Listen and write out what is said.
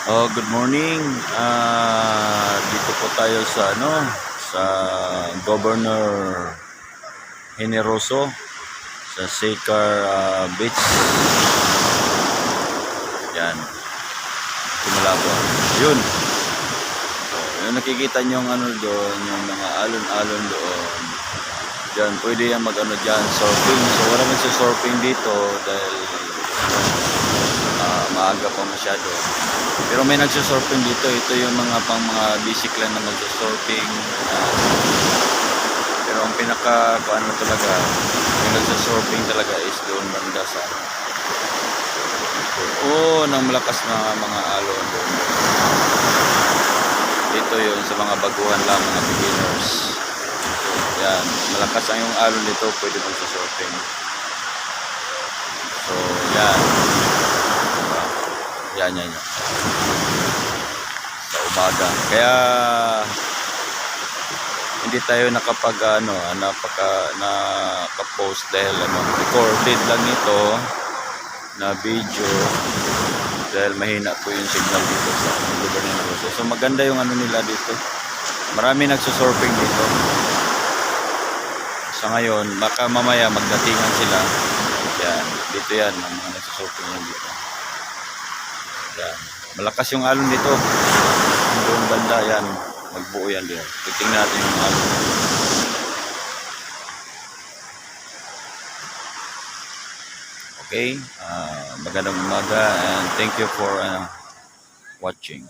Oh, good morning. Dito po tayo sa sa Governor Generoso sa Sicar Beach. Yan, simula po. Yun. So, yung nakikita nyo yung doon, yung mga alon-alon doon. Diyan, pwede yan diyan, surfing. So, wala man sa surfing dito dahil maaga pa masyado. Pero may nagsusurfing dito. Ito yung mga basic lang na magsusurfing. Pero ang pinaka talaga, yung nagsusurfing talaga is doon banda sa nang malakas na mga alon doon. Dito yun sa mga baguhan lang, mga beginners. Yan, malakas ang yung alon dito, pwede magsusurfing. So, yan. Yan. Sa umaga. Kaya hindi tayo naka-post dahil recorded lang ito na video dahil mahina po yung signal dito sa lugar ng Negosyo. So maganda yung nila dito. Marami nagsusurfing dito. Sa ngayon, baka mamaya magdatingan sila. Yan, dito yan ang mga nagsusurfing dito. Yan. Malakas yung alon dito. Doon banda yan. Magbuo yan dito. Titingnan natin yung alon. Okay. Magandang umaga and thank you for watching.